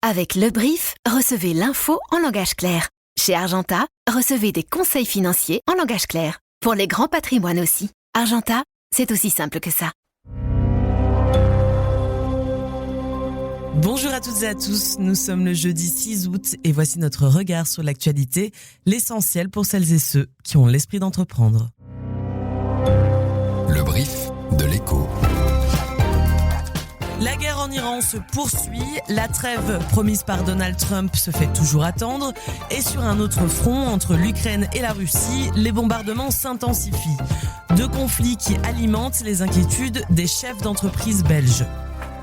Avec Le Brief, recevez l'info en langage clair. Chez Argenta, recevez des conseils financiers en langage clair. Pour les grands patrimoines aussi. Argenta, c'est aussi simple que ça. Bonjour à toutes et à tous, nous sommes le jeudi 6 août et voici notre regard sur l'actualité, l'essentiel pour celles et ceux qui ont l'esprit d'entreprendre. Le brief de l'Écho. La guerre en Iran se poursuit, la trêve promise par Donald Trump se fait toujours attendre et sur un autre front, entre l'Ukraine et la Russie, les bombardements s'intensifient. Deux conflits qui alimentent les inquiétudes des chefs d'entreprise belges.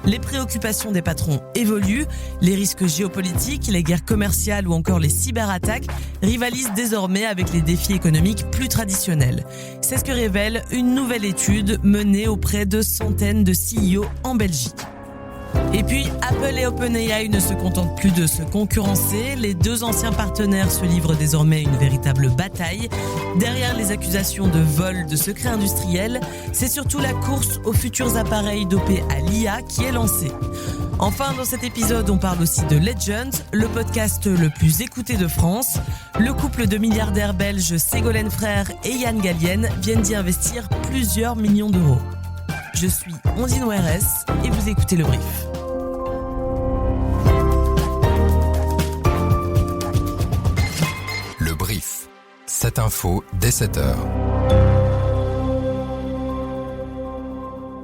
Les préoccupations des patrons évoluent, les risques géopolitiques, les guerres commerciales ou encore les cyberattaques rivalisent désormais avec les défis économiques plus traditionnels. C'est ce que révèle une nouvelle étude menée auprès de centaines de CEO en Belgique. Et puis, Apple et OpenAI ne se contentent plus de se concurrencer. Les deux anciens partenaires se livrent désormais une véritable bataille. Derrière les accusations de vol de secrets industriels, c'est surtout la course aux futurs appareils dopés à l'IA qui est lancée. Enfin, dans cet épisode, on parle aussi de Legend, le podcast le plus écouté de France. Le couple de milliardaires belges Ségolène Frère et Yann Gallienne viennent d'y investir plusieurs millions d'euros. Je suis Ondine ORS et vous écoutez Le Brief. Le brief. Cette info dès 7h.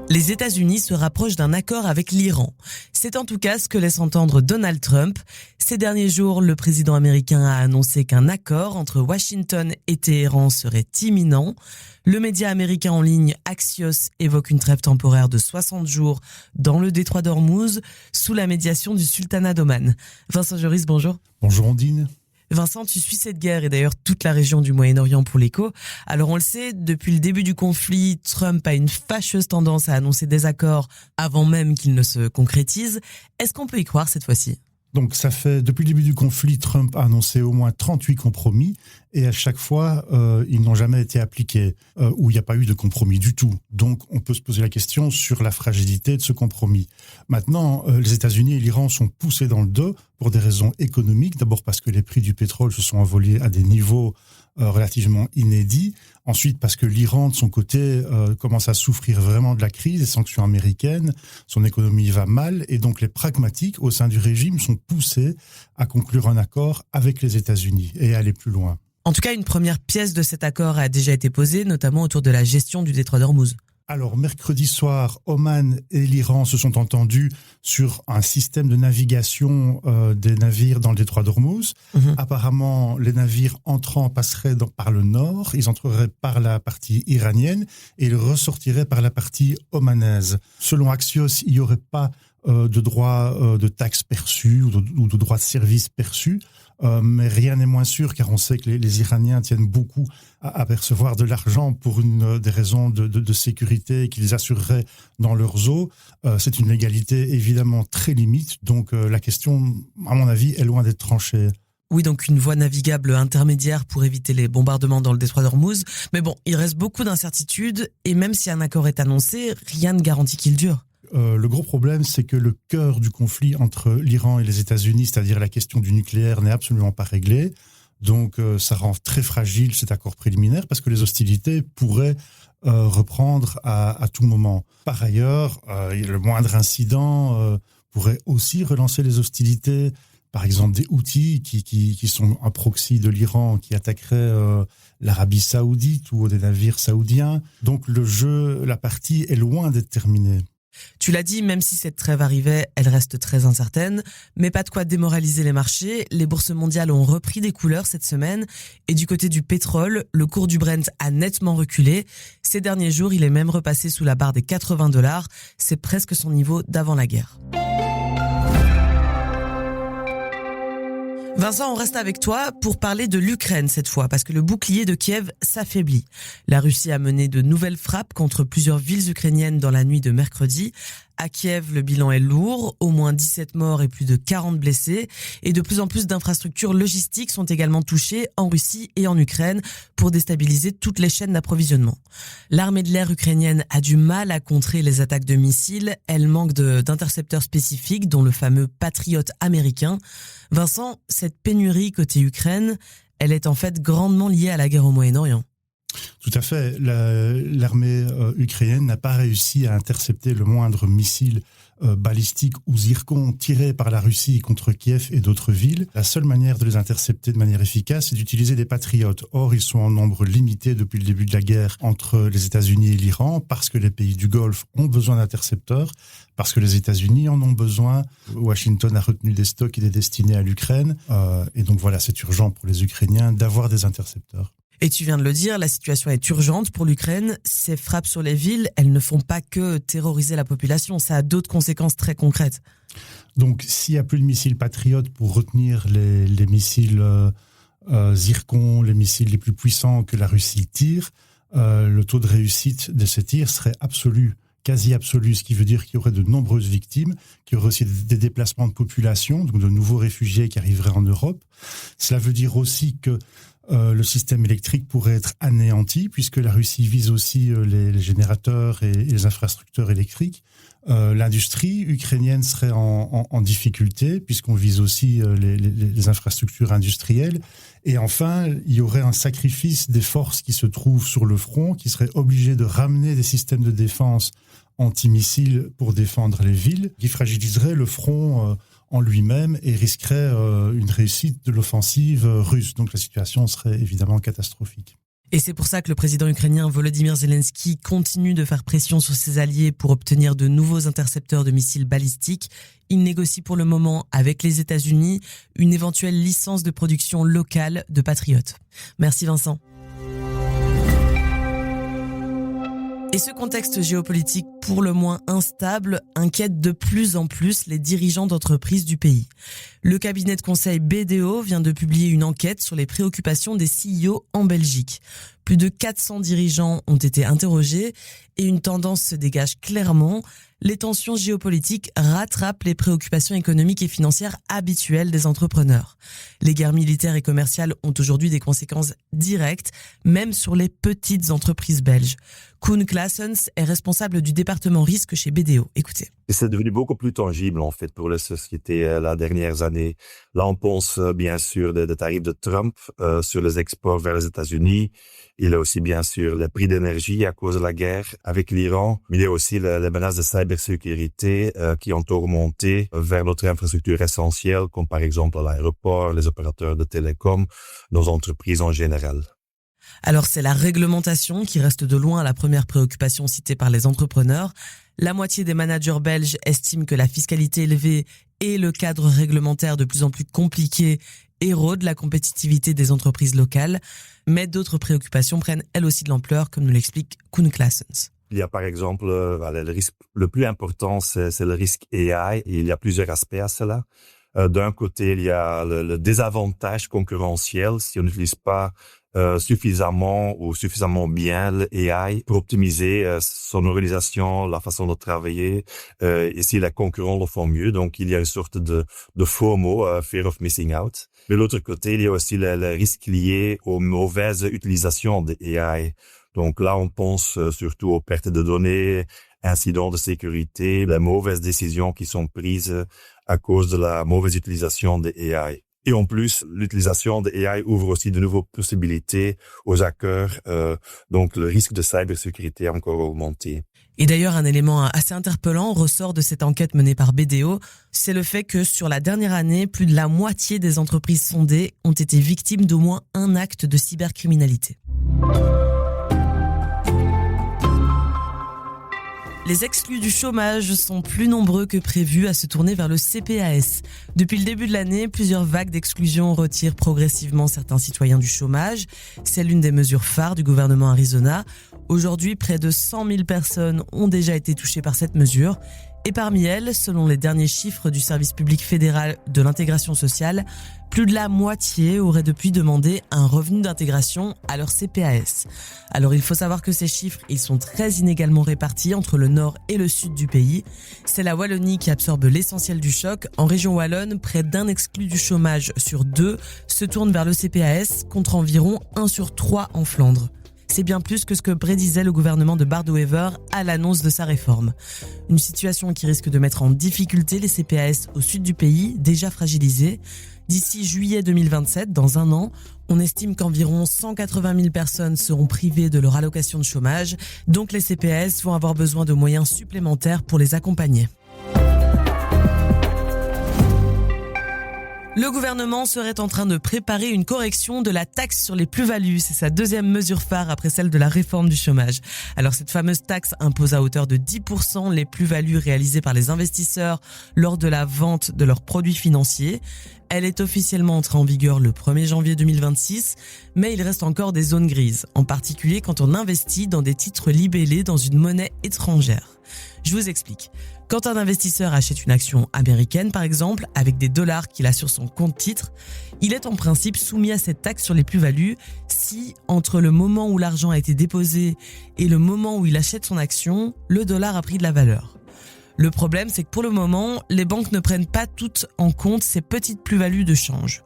Les États-Unis se rapprochent d'un accord avec l'Iran. C'est en tout cas ce que laisse entendre Donald Trump. Ces derniers jours, le président américain a annoncé qu'un accord entre Washington et Téhéran serait imminent. Le média américain en ligne Axios évoque une trêve temporaire de 60 jours dans le détroit d'Ormuz sous la médiation du sultanat d'Oman. Vincent Joris, bonjour. Bonjour Ondine. Vincent, tu suis cette guerre et d'ailleurs toute la région du Moyen-Orient pour l'Écho. Alors on le sait, depuis le début du conflit, Trump a une fâcheuse tendance à annoncer des accords avant même qu'ils ne se concrétisent. Est-ce qu'on peut y croire cette fois-ci ? Donc ça fait, depuis le début du conflit, Trump a annoncé au moins 38 compromis et à chaque fois, ils n'ont jamais été appliqués ou il n'y a pas eu de compromis du tout. Donc on peut se poser la question sur la fragilité de ce compromis. Maintenant, les États-Unis et l'Iran sont poussés dans le dos pour des raisons économiques. D'abord parce que les prix du pétrole se sont envolés à des niveaux relativement inédits. Ensuite, parce que l'Iran, de son côté, commence à souffrir vraiment de la crise, des sanctions américaines, son économie va mal, et donc les pragmatiques au sein du régime sont poussés à conclure un accord avec les États-Unis et à aller plus loin. En tout cas, une première pièce de cet accord a déjà été posée, notamment autour de la gestion du détroit d'Ormuz. Alors, mercredi soir, Oman et l'Iran se sont entendus sur un système de navigation des navires dans le détroit d'Ormuz. Apparemment, les navires entrants passeraient par le nord, ils entreraient par la partie iranienne et ils ressortiraient par la partie omanaise. Selon Axios, il n'y aurait pas de droit de taxes perçues ou de droit de service perçus. Mais rien n'est moins sûr, car on sait que les Iraniens tiennent beaucoup à percevoir de l'argent pour des raisons de sécurité qu'ils assureraient dans leurs eaux. C'est une légalité évidemment très limite, donc la question, à mon avis, est loin d'être tranchée. Oui, donc une voie navigable intermédiaire pour éviter les bombardements dans le détroit d'Ormuz. Mais bon, il reste beaucoup d'incertitudes, et même si un accord est annoncé, rien ne garantit qu'il dure. Le gros problème, c'est que le cœur du conflit entre l'Iran et les États-Unis, c'est-à-dire la question du nucléaire, n'est absolument pas réglé. Donc, ça rend très fragile cet accord préliminaire parce que les hostilités pourraient reprendre à tout moment. Par ailleurs, le moindre incident pourrait aussi relancer les hostilités. Par exemple, des Houthis qui sont un proxy de l'Iran qui attaqueraient l'Arabie Saoudite ou des navires saoudiens. Donc, la partie est loin d'être terminée. Tu l'as dit, même si cette trêve arrivait, elle reste très incertaine, mais pas de quoi démoraliser les marchés. Les bourses mondiales ont repris des couleurs cette semaine et du côté du pétrole, le cours du Brent a nettement reculé. Ces derniers jours, il est même repassé sous la barre des $80. C'est presque son niveau d'avant la guerre. Vincent, on reste avec toi pour parler de l'Ukraine cette fois, parce que le bouclier de Kiev s'affaiblit. La Russie a mené de nouvelles frappes contre plusieurs villes ukrainiennes dans la nuit de mercredi. À Kiev, le bilan est lourd, au moins 17 morts et plus de 40 blessés. Et de plus en plus d'infrastructures logistiques sont également touchées en Russie et en Ukraine pour déstabiliser toutes les chaînes d'approvisionnement. L'armée de l'air ukrainienne a du mal à contrer les attaques de missiles. Elle manque d'intercepteurs spécifiques, dont le fameux Patriot américain. Vincent, cette pénurie côté Ukraine, elle est en fait grandement liée à la guerre au Moyen-Orient. Tout à fait. L'armée ukrainienne n'a pas réussi à intercepter le moindre missile balistique ou zircon tiré par la Russie contre Kiev et d'autres villes. La seule manière de les intercepter de manière efficace, c'est d'utiliser des patriotes. Or, ils sont en nombre limité depuis le début de la guerre entre les États-Unis et l'Iran, parce que les pays du Golfe ont besoin d'intercepteurs, parce que les États-Unis en ont besoin. Washington a retenu des stocks qui étaient destinés à l'Ukraine. Et donc voilà, c'est urgent pour les Ukrainiens d'avoir des intercepteurs. Et tu viens de le dire, la situation est urgente pour l'Ukraine. Ces frappes sur les villes, elles ne font pas que terroriser la population, ça a d'autres conséquences très concrètes. Donc, s'il n'y a plus de missiles patriotes pour retenir les missiles zircon, les missiles les plus puissants que la Russie tire, le taux de réussite de ces tirs serait absolu, quasi absolu, ce qui veut dire qu'il y aurait de nombreuses victimes, qu'il y aurait aussi des déplacements de population, donc de nouveaux réfugiés qui arriveraient en Europe. Cela veut dire aussi que le système électrique pourrait être anéanti, puisque la Russie vise aussi les générateurs et les infrastructures électriques. L'industrie ukrainienne serait en difficulté, puisqu'on vise aussi les infrastructures industrielles. Et enfin, il y aurait un sacrifice des forces qui se trouvent sur le front, qui seraient obligées de ramener des systèmes de défense antimissiles pour défendre les villes, qui fragiliserait le front en lui-même et risquerait une réussite de l'offensive russe. Donc la situation serait évidemment catastrophique. Et c'est pour ça que le président ukrainien Volodymyr Zelensky continue de faire pression sur ses alliés pour obtenir de nouveaux intercepteurs de missiles balistiques. Il négocie pour le moment avec les États-Unis une éventuelle licence de production locale de Patriot. Merci Vincent. Et ce contexte géopolitique pour le moins instable inquiète de plus en plus les dirigeants d'entreprises du pays. Le cabinet de conseil BDO vient de publier une enquête sur les préoccupations des CEO en Belgique. Plus de 400 dirigeants ont été interrogés et une tendance se dégage clairement. Les tensions géopolitiques rattrapent les préoccupations économiques et financières habituelles des entrepreneurs. Les guerres militaires et commerciales ont aujourd'hui des conséquences directes, même sur les petites entreprises belges. Koen Claessens est responsable du département risque chez BDO. Écoutez. C'est devenu beaucoup plus tangible, en fait, pour les sociétés les dernières années. Là, on pense bien sûr des tarifs de Trump sur les exports vers les États-Unis. Il y a aussi, bien sûr, les prix d'énergie à cause de la guerre avec l'Iran. Mais il y a aussi les menaces de cybersécurité qui ont augmenté vers notre infrastructure essentielle, comme par exemple l'aéroport, les opérateurs de télécom, nos entreprises en général. Alors c'est la réglementation qui reste de loin la première préoccupation citée par les entrepreneurs. La moitié des managers belges estiment que la fiscalité élevée et le cadre réglementaire de plus en plus compliqué érodent la compétitivité des entreprises locales. Mais d'autres préoccupations prennent elles aussi de l'ampleur, comme nous l'explique Koen Claessens. Il y a par exemple, le risque le plus important, c'est le risque AI. Et il y a plusieurs aspects à cela. D'un côté, il y a le désavantage concurrentiel si on n'utilise pas suffisamment bien l'AI pour optimiser son organisation, la façon de travailler, et si les concurrents le font mieux. Donc, il y a une sorte de FOMO, Fear of Missing Out. Mais de l'autre côté, il y a aussi les risques liés aux mauvaises utilisations de AI. Donc là, on pense surtout aux pertes de données, incidents de sécurité, les mauvaises décisions qui sont prises à cause de la mauvaise utilisation des AI. Et en plus, l'utilisation de AI ouvre aussi de nouvelles possibilités aux hackers. Donc, le risque de cybersécurité a encore augmenté. Et d'ailleurs, un élément assez interpellant ressort de cette enquête menée par BDO, c'est le fait que sur la dernière année, plus de la moitié des entreprises sondées ont été victimes d'au moins un acte de cybercriminalité. Les exclus du chômage sont plus nombreux que prévu à se tourner vers le CPAS. Depuis le début de l'année, plusieurs vagues d'exclusion retirent progressivement certains citoyens du chômage. C'est l'une des mesures phares du gouvernement Arizona. Aujourd'hui, près de 100 000 personnes ont déjà été touchées par cette mesure. Et parmi elles, selon les derniers chiffres du service public fédéral de l'intégration sociale, plus de la moitié aurait depuis demandé un revenu d'intégration à leur CPAS. Alors il faut savoir que ces chiffres, ils sont très inégalement répartis entre le nord et le sud du pays. C'est la Wallonie qui absorbe l'essentiel du choc. En région wallonne, près d'un exclu du chômage sur 2 se tourne vers le CPAS, contre environ 1 sur 3 en Flandre. C'est bien plus que ce que prédisait le gouvernement de Bart De Wever à l'annonce de sa réforme. Une situation qui risque de mettre en difficulté les CPAS au sud du pays, déjà fragilisés. D'ici juillet 2027, dans un an, on estime qu'environ 180 000 personnes seront privées de leur allocation de chômage, donc les CPAS vont avoir besoin de moyens supplémentaires pour les accompagner. Le gouvernement serait en train de préparer une correction de la taxe sur les plus-values. C'est sa deuxième mesure phare après celle de la réforme du chômage. Alors cette fameuse taxe impose à hauteur de 10% les plus-values réalisées par les investisseurs lors de la vente de leurs produits financiers. Elle est officiellement entrée en vigueur le 1er janvier 2026, mais il reste encore des zones grises, en particulier quand on investit dans des titres libellés dans une monnaie étrangère. Je vous explique. Quand un investisseur achète une action américaine, par exemple, avec des dollars qu'il a sur son compte titre, il est en principe soumis à cette taxe sur les plus-values si, entre le moment où l'argent a été déposé et le moment où il achète son action, le dollar a pris de la valeur. Le problème, c'est que pour le moment, les banques ne prennent pas toutes en compte ces petites plus-values de change.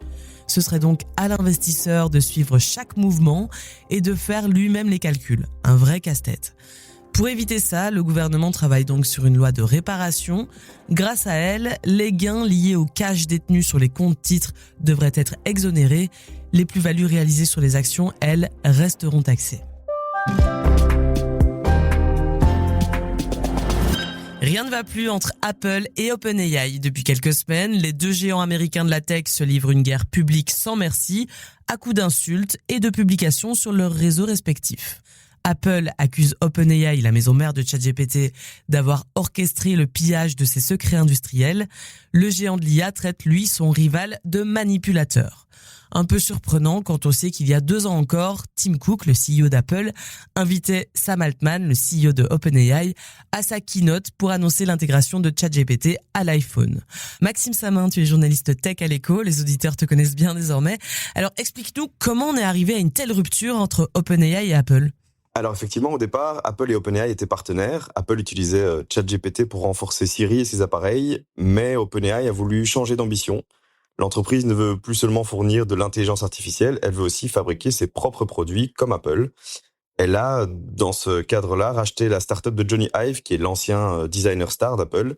Ce serait donc à l'investisseur de suivre chaque mouvement et de faire lui-même les calculs. Un vrai casse-tête. Pour éviter ça, le gouvernement travaille donc sur une loi de réparation. Grâce à elle, les gains liés au cash détenu sur les comptes titres devraient être exonérés. Les plus-values réalisées sur les actions, elles, resteront taxées. Rien ne va plus entre Apple et OpenAI. Depuis quelques semaines, les deux géants américains de la tech se livrent une guerre publique sans merci, à coups d'insultes et de publications sur leurs réseaux respectifs. Apple accuse OpenAI, la maison mère de ChatGPT, d'avoir orchestré le pillage de ses secrets industriels. Le géant de l'IA traite, lui, son rival de manipulateur. Un peu surprenant quand on sait qu'il y a 2 ans encore, Tim Cook, le CEO d'Apple, invitait Sam Altman, le CEO de OpenAI, à sa keynote pour annoncer l'intégration de ChatGPT à l'iPhone. Maxime Samin, tu es journaliste tech à l'Écho, les auditeurs te connaissent bien désormais. Alors explique-nous comment on est arrivé à une telle rupture entre OpenAI et Apple. Alors effectivement, au départ, Apple et OpenAI étaient partenaires. Apple utilisait ChatGPT pour renforcer Siri et ses appareils, mais OpenAI a voulu changer d'ambition. L'entreprise ne veut plus seulement fournir de l'intelligence artificielle, elle veut aussi fabriquer ses propres produits comme Apple. Elle a, dans ce cadre-là, racheté la start-up de Johnny Ive, qui est l'ancien designer star d'Apple,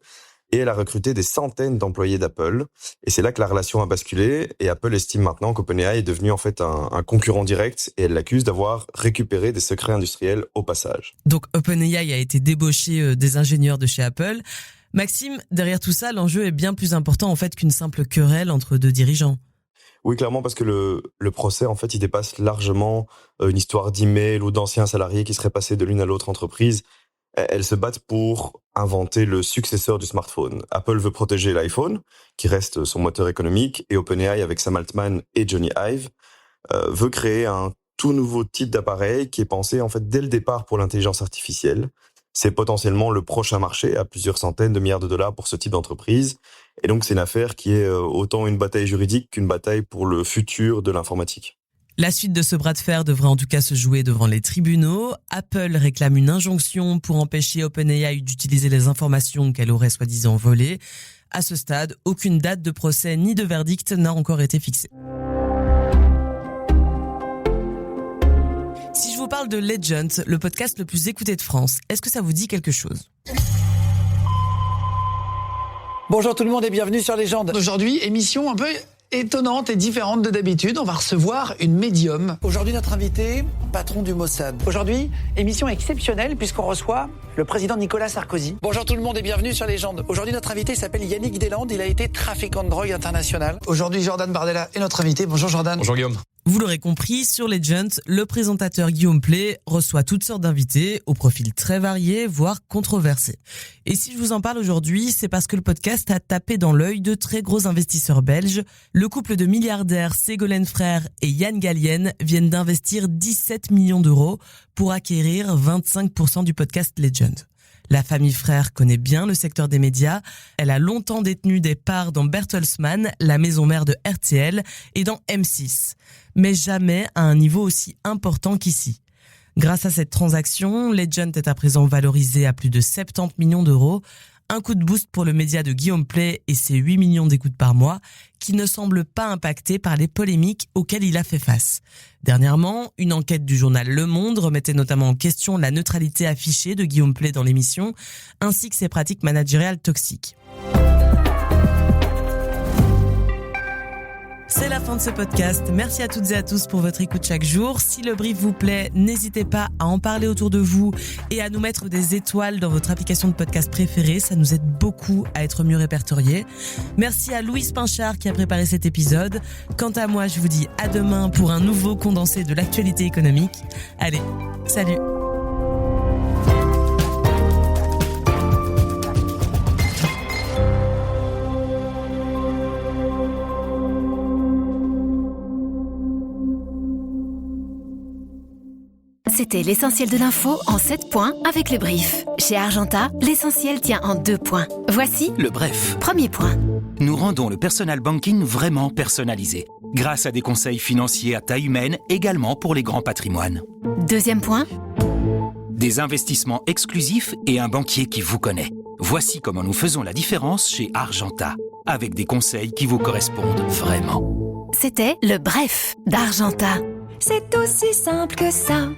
et elle a recruté des centaines d'employés d'Apple. Et c'est là que la relation a basculé, et Apple estime maintenant qu'OpenAI est devenu en fait un concurrent direct, et elle l'accuse d'avoir récupéré des secrets industriels au passage. Donc OpenAI a été débauché des ingénieurs de chez Apple. Maxime, derrière tout ça, l'enjeu est bien plus important en fait qu'une simple querelle entre 2 dirigeants. Oui, clairement, parce que le procès, en fait, il dépasse largement une histoire d'email ou d'anciens salariés qui seraient passés de l'une à l'autre entreprise. Elles se battent pour inventer le successeur du smartphone. Apple veut protéger l'iPhone, qui reste son moteur économique, et OpenAI, avec Sam Altman et Johnny Ive, veut créer un tout nouveau type d'appareil qui est pensé en fait dès le départ pour l'intelligence artificielle. C'est potentiellement le prochain marché à plusieurs centaines de milliards de dollars pour ce type d'entreprise. Et donc, c'est une affaire qui est autant une bataille juridique qu'une bataille pour le futur de l'informatique. La suite de ce bras de fer devrait en tout cas se jouer devant les tribunaux. Apple réclame une injonction pour empêcher OpenAI d'utiliser les informations qu'elle aurait soi-disant volées. À ce stade, aucune date de procès ni de verdict n'a encore été fixée. Si je vous parle de Legend, le podcast le plus écouté de France, est-ce que ça vous dit quelque chose ? Bonjour tout le monde et bienvenue sur Légende. Aujourd'hui, émission un peu étonnante et différente de d'habitude. On va recevoir une médium. Aujourd'hui, notre invité, patron du Mossad. Aujourd'hui, émission exceptionnelle puisqu'on reçoit le président Nicolas Sarkozy. Bonjour tout le monde et bienvenue sur Légende. Aujourd'hui, notre invité s'appelle Yannick Deslandes. Il a été trafiquant de drogue international. Aujourd'hui, Jordan Bardella est notre invité. Bonjour Jordan. Bonjour Guillaume. Vous l'aurez compris, sur Legend, le présentateur Guillaume Pley reçoit toutes sortes d'invités aux profils très variés, voire controversés. Et si je vous en parle aujourd'hui, c'est parce que le podcast a tapé dans l'œil de très gros investisseurs belges. Le couple de milliardaires Ségolène Frère et Yann Gallienne viennent d'investir 17 millions d'euros pour acquérir 25% du podcast Legend. La famille Frère connaît bien le secteur des médias. Elle a longtemps détenu des parts dans Bertelsmann, la maison mère de RTL, et dans M6. Mais jamais à un niveau aussi important qu'ici. Grâce à cette transaction, Legend est à présent valorisé à plus de 70 millions d'euros. Un coup de boost pour le média de Guillaume Pley et ses 8 millions d'écoutes par mois, qui ne semblent pas impactés par les polémiques auxquelles il a fait face. Dernièrement, une enquête du journal Le Monde remettait notamment en question la neutralité affichée de Guillaume Pley dans l'émission, ainsi que ses pratiques managériales toxiques. C'est la fin de ce podcast. Merci à toutes et à tous pour votre écoute chaque jour. Si le brief vous plaît, n'hésitez pas à en parler autour de vous et à nous mettre des étoiles dans votre application de podcast préférée. Ça nous aide beaucoup à être mieux répertoriés. Merci à Louise Pinchard qui a préparé cet épisode. Quant à moi, je vous dis à demain pour un nouveau condensé de l'actualité économique. Allez, salut! C'était l'essentiel de l'info en 7 points avec le brief. Chez Argenta, l'essentiel tient en 2 points. Voici le bref. Premier point. Nous rendons le personal banking vraiment personnalisé, grâce à des conseils financiers à taille humaine, également pour les grands patrimoines. Deuxième point. Des investissements exclusifs et un banquier qui vous connaît. Voici comment nous faisons la différence chez Argenta, avec des conseils qui vous correspondent vraiment. C'était le bref d'Argenta. C'est aussi simple que ça.